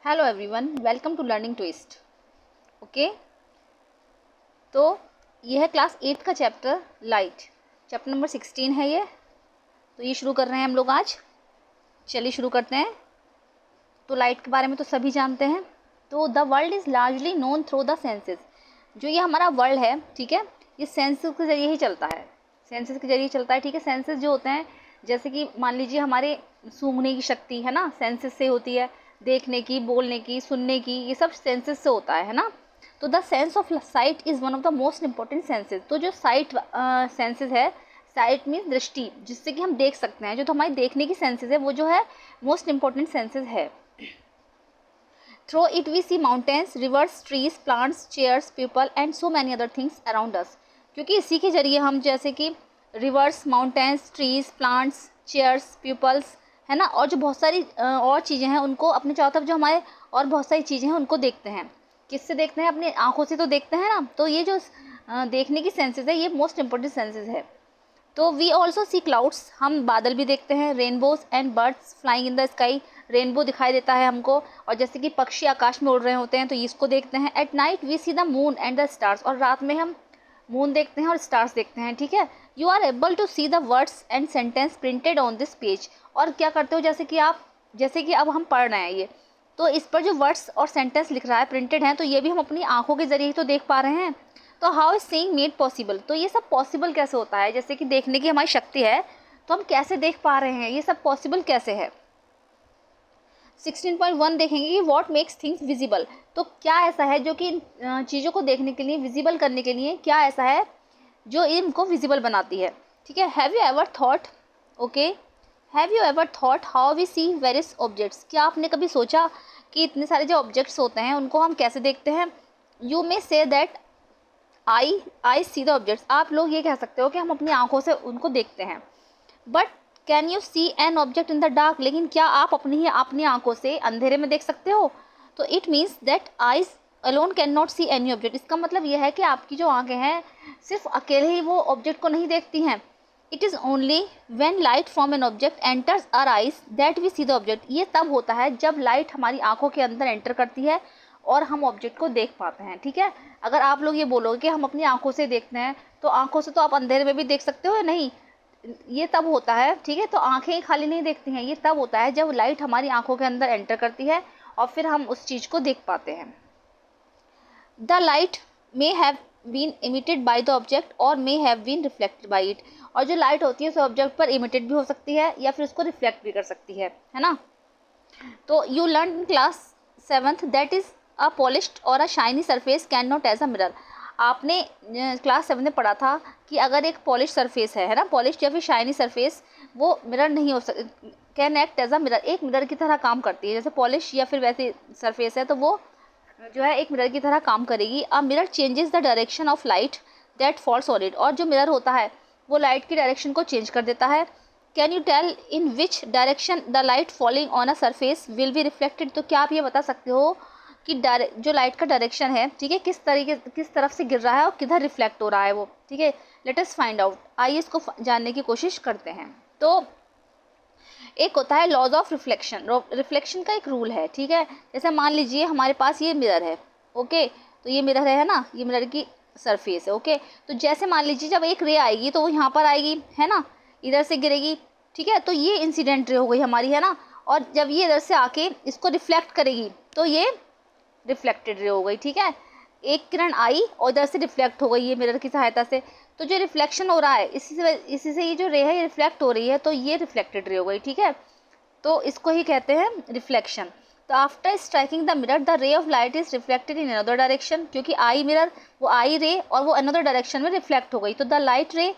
Hello everyone, welcome to Learning Twist. Okay, तो ये है क्लास 8 का चैप्टर लाइट। चैप्टर नंबर 16 है ये। तो ये शुरू कर रहे हैं हम लोग आज। चलिए शुरू करते हैं। तो लाइट के बारे में तो सभी जानते हैं। तो the world is largely known through the senses. जो ये हमारा वर्ल्ड है, ठीक है, ये सेंसेस के ज़रिए ही चलता है। सेंसेस के ज़रिए चलता है, ठीक है। सेंसेस जो होते हैं, जैसे कि मान लीजिए हमारे सूंघने की शक्ति है ना, सेंसेस से होती है। देखने की, बोलने की, सुनने की, ये सब सेंसेस से होता है ना। तो the sense of site is one of the most important senses. तो जो साइट सेंसेस है, साइट मीन्स दृष्टि, जिससे कि हम देख सकते हैं, जो तो हमारी देखने की सेंसेस है, वो जो है मोस्ट इंपॉर्टेंट सेंसेस है। Through it we see mountains, rivers, trees, plants, chairs, people and so many other things around us. क्योंकि इसी के जरिए हम, जैसे कि rivers, mountains, trees, plants, chairs, peoples, है ना, और जो बहुत सारी और चीज़ें हैं, उनको अपने चारों तरफ जो हमारे और बहुत सारी चीज़ें हैं उनको देखते हैं। किससे देखते हैं? अपनी आँखों से तो देखते हैं ना। तो ये जो देखने की सेंसेस है, ये मोस्ट इंपॉर्टेंट सेंसेस है। तो वी ऑल्सो सी क्लाउड्स, हम बादल भी देखते हैं। Rainbows and birds flying in the sky, rainbow दिखाई देता है हमको। और जैसे कि पक्षी आकाश में उड़ रहे होते हैं, तो इसको देखते हैं। At night we see the moon and the stars, और रात में हम मून देखते हैं और स्टार्स देखते हैं, ठीक है। You are able to see the words and sentence printed on this page. और क्या करते हो, जैसे कि अब हम पढ़ रहे हैं ये, तो इस पर जो वर्ड्स और सेंटेंस लिख रहा है, प्रिंटेड हैं, तो ये भी हम अपनी आंखों के जरिए ही तो देख पा रहे हैं। तो how is seeing made possible? तो ये सब पॉसिबल कैसे होता है? जैसे कि देखने की हमारी शक्ति है, तो हम कैसे देख पा रहे हैं, ये सब पॉसिबल कैसे है? 16.1 देखेंगे कि व्हाट मेक्स थिंग्स विजिबल। तो क्या ऐसा है जो कि इन चीज़ों को देखने के लिए, विजिबल करने के लिए, क्या ऐसा है जो इनको विजिबल बनाती है, ठीक है। Have you ever thought, okay, have you ever thought how we see various objects? क्या आपने कभी सोचा कि इतने सारे जो ऑब्जेक्ट्स होते हैं उनको हम कैसे देखते हैं? You may say that I see the objects. आप लोग ये कह सकते हो कि हम अपनी आंखों से उनको देखते हैं। But can you see an object in the dark? लेकिन क्या आप अपनी आंखों से अंधेरे में देख सकते हो? तो it means that eyes alone can not see any object. इसका मतलब यह है कि आपकी जो आंखें हैं, सिर्फ अकेले ही वो ऑब्जेक्ट को नहीं देखती हैं। It is only when light from an object enters our eyes that we see the object. ये तब होता है जब लाइट हमारी आंखों के अंदर एंटर करती है और हम ऑब्जेक्ट को देख पाते हैं, ठीक है। अगर आप लोग ये बोलोगे कि हम अपनी आंखों से देखते हैं, तो आंखों से तो आप अंधेरे में भी देख सकते हो या नहीं? ये तब होता है, ठीक है। तो आंखें खाली नहीं देखती हैं, ये तब होता है जब लाइट हमारी आंखों के अंदर एंटर करती है और फिर हम उस चीज़ को देख पाते हैं। The light may have been emitted by the object or may have been reflected by it. और जो लाइट होती है उस ऑब्जेक्ट पर इमिटेड भी हो सकती है या फिर उसको रिफ्लेक्ट भी कर सकती है ना। तो you learn in class 7th that is a polished or a shiny surface can not as a mirror. आपने क्लास 7 में पढ़ा था कि अगर एक पॉलिश सरफेस है ना, पॉलिश या फिर शाइनी सरफेस, वो मिरर नहीं हो सकती, can act as a mirror, एक मिरर की तरह काम करती है। जैसे पॉलिश या फिर वैसी सरफेस है, तो वो जो है एक मिरर की तरह काम करेगी। A mirror changes the direction of light that falls on it. और जो मिरर होता है वो लाइट की डायरेक्शन को चेंज कर देता है। Can you tell in which direction the light falling on a surface will be reflected? तो क्या आप ये बता सकते हो कि जो लाइट का डायरेक्शन है, ठीक है, किस तरफ से गिर रहा है और किधर रिफ्लेक्ट हो रहा है वो, ठीक है। Let us find out. आइए इसको जानने की कोशिश करते हैं। तो एक होता है लॉज ऑफ रिफ्लेक्शन। रिफ्लेक्शन का एक रूल है, ठीक है। जैसे मान लीजिए हमारे पास ये मिरर है, ओके, तो ये मिरर है ना, ये मिरर की सरफेस है, ओके। तो जैसे मान लीजिए जब एक रे आएगी तो वो यहाँ पर आएगी, है ना, इधर से गिरेगी, ठीक है। तो ये इंसिडेंट रे हो गई हमारी, है ना। और जब ये इधर से आके इसको रिफ्लेक्ट करेगी तो ये रिफ्लेक्टेड रे हो गई, ठीक है। एक किरण आई और इधर से रिफ्लेक्ट हो गई ये मिरर की सहायता से। तो जो रिफ्लेक्शन हो रहा है, इसी से ये जो रे है ये रिफ्लेक्ट हो रही है, तो ये रिफ्लेक्टेड रे हो गई, ठीक है। तो इसको ही कहते हैं रिफ्लेक्शन। तो after striking the mirror the रे of light is reflected in another direction. क्योंकि आई मिरर, वो आई रे और वो अनदर डायरेक्शन में रिफ्लेक्ट हो गई। तो द लाइट रे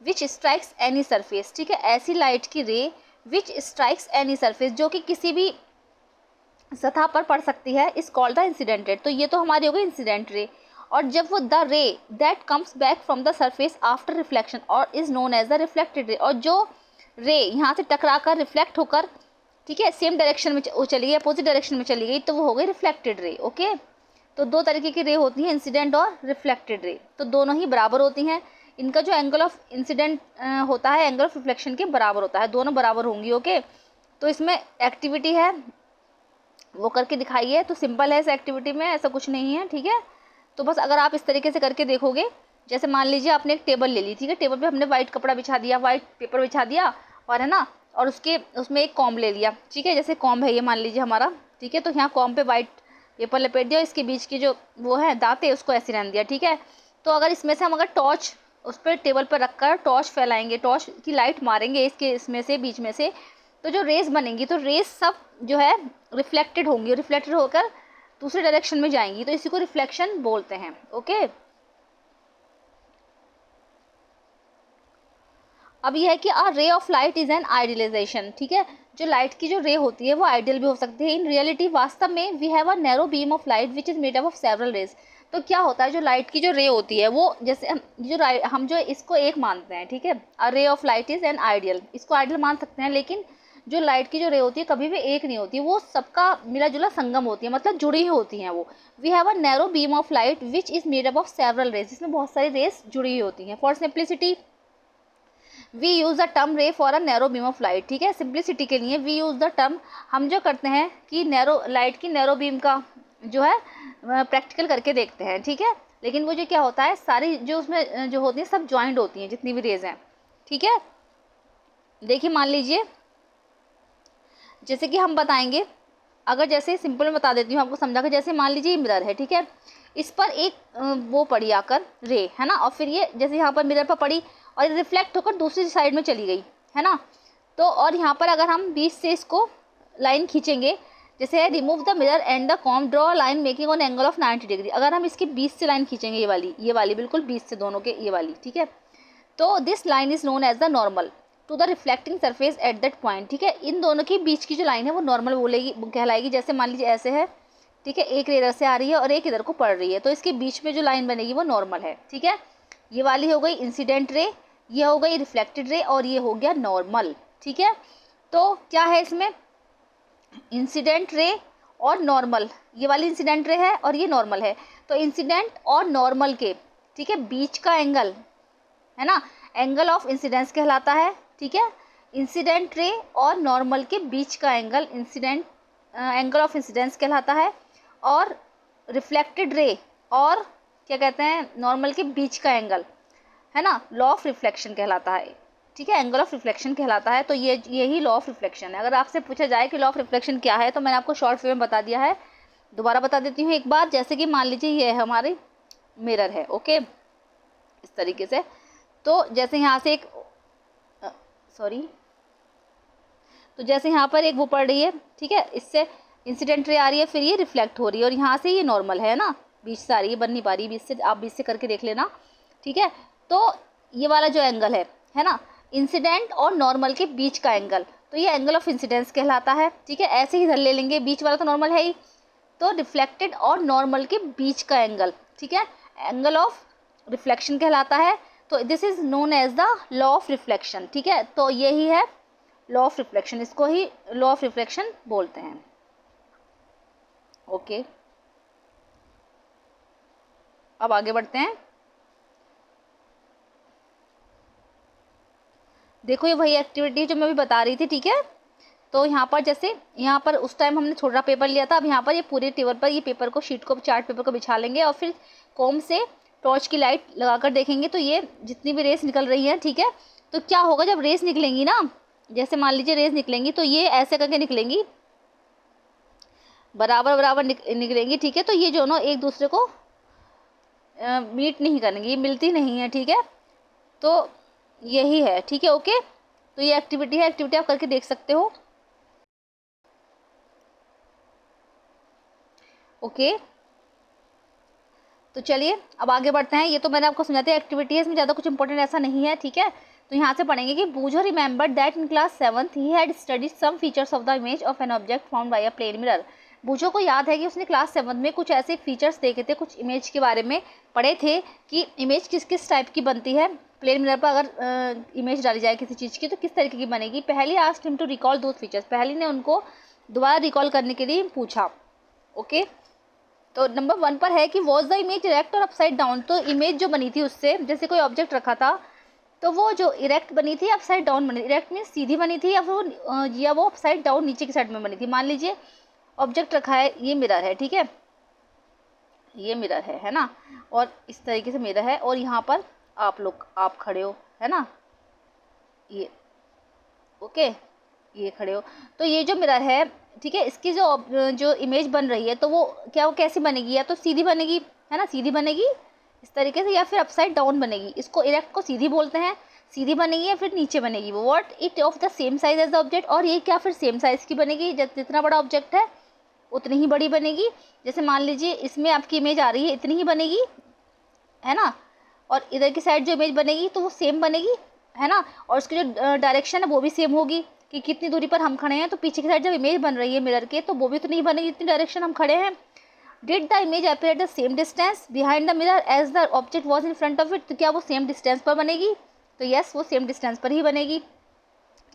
विच स्ट्राइक्स एनी सरफेस, ठीक है, ऐसी लाइट की रे विच स्ट्राइक्स एनी सरफेस, जो कि किसी भी सतह पर पड़ सकती है, इस कॉल्ड द इंसिडेंट रे। तो ये तो हमारी हो गई इंसिडेंट रे। और जब वो the ray that comes back from the surface after reflection और is known as the reflected ray. और जो रे यहाँ से टकरा कर रिफ्लेक्ट होकर, ठीक है, सेम डायरेक्शन में वो चली गई, अपोजिट डायरेक्शन में चली गई, तो वो हो गई रिफ्लेक्टेड रे, ओके। तो दो तरीके की रे होती हैं, इंसिडेंट और रिफ्लेक्टेड रे। तो दोनों ही बराबर होती हैं। इनका जो एंगल ऑफ इंसिडेंट होता है, एंगल ऑफ रिफ्लेक्शन के बराबर होता है, दोनों बराबर होंगी, ओके। तो इसमें एक्टिविटी है वो करके दिखाइए। तो सिंपल है इस एक्टिविटी में, ऐसा कुछ नहीं है, ठीक है। तो बस अगर आप इस तरीके से करके देखोगे, जैसे मान लीजिए आपने एक टेबल ले ली, ठीक है, टेबल पे हमने वाइट कपड़ा बिछा दिया, वाइट पेपर बिछा दिया, और है ना, और उसमें एक कॉम्ब ले लिया, ठीक है, जैसे कॉम्ब है ये मान लीजिए हमारा, ठीक है। तो यहाँ कॉम्ब पे वाइट पेपर लपेट दिया, इसके बीच की जो वो है दांते उसको ऐसे रहने दिया, ठीक है। तो अगर इसमें से हम अगर टॉर्च उस पर टेबल पर रखकर टॉर्च फैलाएंगे, टॉर्च की लाइट मारेंगे इसमें से बीच में से, तो जो रेस बनेंगी, तो रेस सब जो है रिफ्लेक्टेड होंगी, रिफ्लेक्टेड होकर दूसरे डायरेक्शन में जाएंगी, तो इसी को रिफ्लेक्शन बोलते हैं। ओके, अब यह है कि a ray of light is an idealization, ठीक है। जो लाइट की जो रे होती है वो आइडियल भी हो सकती है। इन रियलिटी वास्तव में we have a narrow beam of light which is made up of several rays. तो क्या होता है, जो लाइट की जो रे होती है वो, जैसे हम जो इसको एक मानते हैं, ठीक है, a ray of light is an ideal, इसको आइडियल मान सकते हैं, लेकिन जो लाइट की जो रे होती है कभी भी एक नहीं होती, वो सबका मिला जुला संगम होती है, मतलब जुड़ी ही होती हैं वो। We have a narrow beam of light which is made up of several rays, इसमें बहुत सारी रेस जुड़ी हुई होती हैं। For simplicity we use the term ray for a narrow beam of light, ठीक है। सिंप्लिसिटी के लिए वी यूज़ द टर्म, हम जो करते हैं कि नैरो लाइट की नैरो बीम का जो है प्रैक्टिकल करके देखते हैं, ठीक है। लेकिन वो जो क्या होता है, सारी जो उसमें जो होती है सब ज्वाइंट होती हैं, जितनी भी रेज हैं, ठीक है। देखिए मान लीजिए, जैसे कि हम बताएंगे, अगर जैसे सिंपल में बता देती हूँ आपको समझा कर, जैसे मान लीजिए मिरर है, ठीक है, इस पर एक वो पड़ी आकर रे, है ना, और फिर ये जैसे यहाँ पर मिरर पर पड़ी और रिफ्लेक्ट होकर दूसरी साइड में चली गई, है ना। तो और यहाँ पर अगर हम बीच से इसको लाइन खींचेंगे, जैसे remove the mirror and the comb draw line making on angle of 90 degree, अगर हम इसके बीच से लाइन खींचेंगे, ये वाली बिल्कुल बीच से दोनों के, ये वाली, ठीक है। तो this line is known as the normal to the reflecting surface at that point, ठीक है। इन दोनों के बीच की जो लाइन है वो नॉर्मल बोलेगी, कहलाएगी। जैसे मान लीजिए ऐसे है, ठीक है, एक इधर से आ रही है और एक इधर को पड़ रही है, तो इसके बीच में जो लाइन बनेगी वो नॉर्मल है, ठीक है। ये वाली हो गई इंसिडेंट रे, ये हो गई रिफ्लेक्टेड रे, और ये हो गया नॉर्मल, ठीक है। तो क्या है इसमें, इंसिडेंट रे और नॉर्मल, ये वाली इंसिडेंट रे है और ये नॉर्मल है। तो इंसिडेंट और नॉर्मल के, ठीक है, बीच का एंगल, है ना, एंगल ऑफ इंसिडेंस कहलाता है, ठीक है। इंसिडेंट रे और नॉर्मल के बीच का एंगल एंगल ऑफ इंसिडेंस कहलाता है। और रिफ्लेक्टेड रे और क्या कहते हैं, नॉर्मल के बीच का एंगल, है ना, लॉ ऑफ रिफ्लेक्शन कहलाता है, ठीक है, एंगल ऑफ रिफ्लेक्शन कहलाता है। तो यही लॉ ऑफ रिफ्लेक्शन है। अगर आपसे पूछा जाए कि लॉ ऑफ रिफ्लेक्शन क्या है, तो मैंने आपको शॉर्ट वे में बता दिया है, दोबारा बता देती हूँ एक बार। जैसे कि मान लीजिए ये हमारी मिरर है, ओके, इस तरीके से। तो जैसे यहाँ से एक तो जैसे यहाँ पर एक वो पड़ रही है, ठीक है, इससे इंसिडेंट रे आ रही है, फिर ये रिफ्लेक्ट हो रही है, और यहाँ से ये नॉर्मल है ना, बीच से आ रही है, बन नहीं पा रही बीच से, आप बीच से करके देख लेना, ठीक है। तो ये वाला जो एंगल है ना, इंसिडेंट और नॉर्मल के बीच का एंगल, तो ये एंगल ऑफ इंसिडेंस कहलाता है, ठीक है। ऐसे ही इधर ले लेंगे, बीच वाला तो नॉर्मल है ही, तो रिफ्लेक्टेड और नॉर्मल के बीच का एंगल, ठीक है, एंगल ऑफ रिफ्लेक्शन कहलाता है। तो this is known as the law of reflection, ठीक है। तो यही है लॉ ऑफ रिफ्लेक्शन, इसको ही लॉ ऑफ रिफ्लेक्शन बोलते हैं। ओके, अब आगे बढ़ते हैं। देखो ये वही एक्टिविटी जो मैं अभी बता रही थी, ठीक है। तो यहाँ पर जैसे यहाँ पर उस टाइम हमने छोटा पेपर लिया था, अब यहाँ पर ये पूरे टेबल पर ये पेपर को, शीट को, चार्ट पेपर को बिछा लेंगे, और फिर कॉम्ब से टॉर्च की लाइट लगाकर देखेंगे, तो ये जितनी भी रेस निकल रही है, ठीक है। तो क्या होगा, जब रेस निकलेंगी ना, जैसे मान लीजिए रेस निकलेंगी, तो ये ऐसे करके निकलेंगी, बराबर बराबर निकलेंगी, ठीक है। तो ये दोनों एक दूसरे को मीट नहीं करेंगी, ये मिलती नहीं है, ठीक है। तो यही है, ठीक है, ओके। तो ये एक्टिविटी है, एक्टिविटी आप करके देख सकते हो, ओके। तो चलिए अब आगे बढ़ते हैं। ये तो मैंने आपको समझाते हैं एक्टिविटी है, इसमें ज़्यादा कुछ इंपॉर्टेंट ऐसा नहीं है, ठीक है। तो यहाँ से पढ़ेंगे कि Boojho remember that in class 7th he had studied some features of the image of an object found by a plane mirror. Boojho को याद है कि उसने क्लास 7th में कुछ ऐसे फीचर्स देखे थे, कुछ इमेज के बारे में पढ़े थे कि इमेज किस किस टाइप की बनती है, प्लेन मिरर पर अगर इमेज डाली जाए किसी चीज़ की तो किस तरीके की बनेगी। Paheli asked him to recall those features, Paheli ने उनको दोबारा रिकॉल करने के लिए पूछा, ओके। तो नंबर 1 पर है कि वॉज द इमेज इरेक्ट और अपसाइड डाउन। तो इमेज जो बनी थी उससे, जैसे कोई ऑब्जेक्ट रखा था, तो वो जो इरेक्ट बनी थी, अपसाइड डाउन बनी, इरेक्ट मीन सीधी बनी थी, या फिर वो अपसाइड डाउन नीचे की साइड में बनी थी। मान लीजिए ऑब्जेक्ट रखा है, ये मिरर है, ठीक है, ये मिरर है ना, और इस तरीके से मिरर है, और यहाँ पर आप खड़े हो, है ना, ये ओके, ये खड़े हो, तो ये जो मिरर है, ठीक है, इसकी जो इमेज बन रही है, तो वो कैसी बनेगी, या तो सीधी बनेगी, है ना, सीधी बनेगी इस तरीके से, या फिर अपसाइड डाउन बनेगी। इसको इरेक्ट को सीधी बोलते हैं, सीधी बनेगी या फिर नीचे बनेगी। What it of the same size as the object, और ये क्या फिर सेम साइज की बनेगी, जितना बड़ा ऑब्जेक्ट है उतनी ही बड़ी बनेगी। जैसे मान लीजिए इसमें आपकी इमेज आ रही है, इतनी ही बनेगी, है ना, और इधर की साइड जो इमेज बनेगी तो वो सेम बनेगी, है ना, और उसकी जो डायरेक्शन है वो भी सेम होगी कि कितनी दूरी पर हम खड़े हैं, तो पीछे की साइड जब इमेज बन रही है मिरर के, तो वो भी उतनी ही बनेगी जितनी डायरेक्शन हम खड़े हैं। Did the image appear at the same distance behind the mirror as the object was in front of it, तो क्या वो सेम डिस्टेंस पर बनेगी, तो यस वो सेम डिस्टेंस पर ही बनेगी।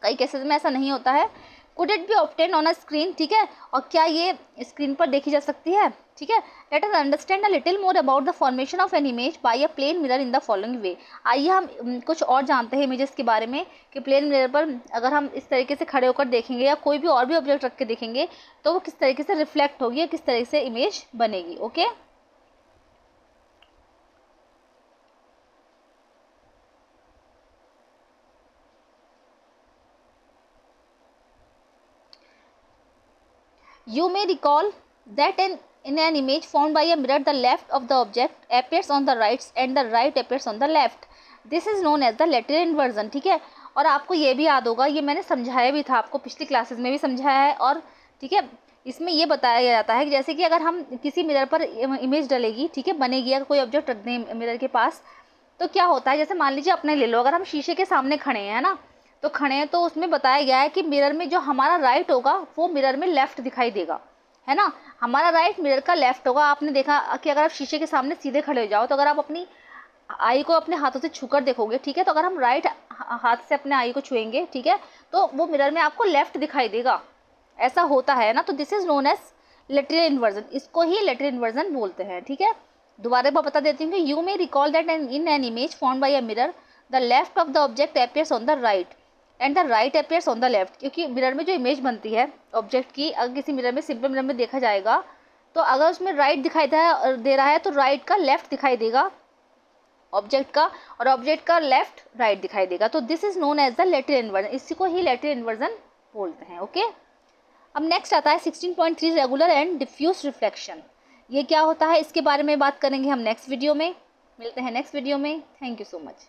कई केसेस में ऐसा नहीं होता है। Could it be obtain on a screen, ठीक है, और क्या ये स्क्रीन पर देखी जा सकती है, ठीक है। Let us understand a little more about the formation of an image by a plane mirror in the following way. आइए हम कुछ और जानते हैं इमेजेस के बारे में, कि प्लेन मिरर पर अगर हम इस तरीके से खड़े होकर देखेंगे या कोई भी और भी ऑब्जेक्ट रख के देखेंगे तो वो किस तरीके से रिफ्लेक्ट होगी या किस तरीके से इमेज बनेगी। Okay, You may recall that in an image formed by a mirror, the left of the object appears on the right and the right appears on the left. This is known as the lateral inversion, ठीक है। और आपको ये भी याद होगा, ये मैंने समझाया भी था आपको, पिछली क्लासेस में भी समझाया है, और ठीक है, इसमें ये बताया जाता है कि जैसे कि अगर हम किसी मिरर पर इमेज डलेगी, ठीक है, बनेगी, अगर कोई ऑब्जेक्ट रख दें मिरर के पास, तो क्या होता है, जैसे मान लीजिए अपने ले लो, अगर हम शीशे के सामने खड़े हैं ना, तो खड़े हैं, तो उसमें बताया गया है कि मिरर में जो हमारा राइट होगा वो मिरर में लेफ्ट दिखाई देगा, है ना, हमारा राइट मिरर का लेफ्ट होगा। आपने देखा कि अगर आप शीशे के सामने सीधे खड़े हो जाओ, तो अगर आप अपनी आई को अपने हाथों से छूकर देखोगे, ठीक है, तो अगर हम राइट हाथ से अपने आई को छुएंगे, ठीक है, तो वो मिरर में आपको लेफ्ट दिखाई देगा, ऐसा होता है ना। तो this is known as lateral inversion, इसको ही लेटरल इन्वर्जन बोलते हैं, ठीक है। दोबारा मैं बता देती हूँ कि you may recall that in an image formed by a mirror the left of the object appears on the right and the right appears on the left, क्योंकि मिरर में जो इमेज बनती है ऑब्जेक्ट की, अगर किसी मिरर में, simple mirror में देखा जाएगा, तो अगर उसमें राइट दिखाई दे रहा है तो राइट का लेफ्ट दिखाई देगा ऑब्जेक्ट का, और ऑब्जेक्ट का लेफ्ट राइट दिखाई देगा। तो this is known as the lateral inversion, इसी को ही लेटरल इन्वर्जन बोलते हैं। ओके, अब नेक्स्ट आता है 16.3 रेगुलर एंड डिफ्यूज रिफ्लेक्शन। ये क्या होता है, इसके बारे में बात करेंगे हम नेक्स्ट वीडियो में। मिलते हैं नेक्स्ट वीडियो में। Thank you so much.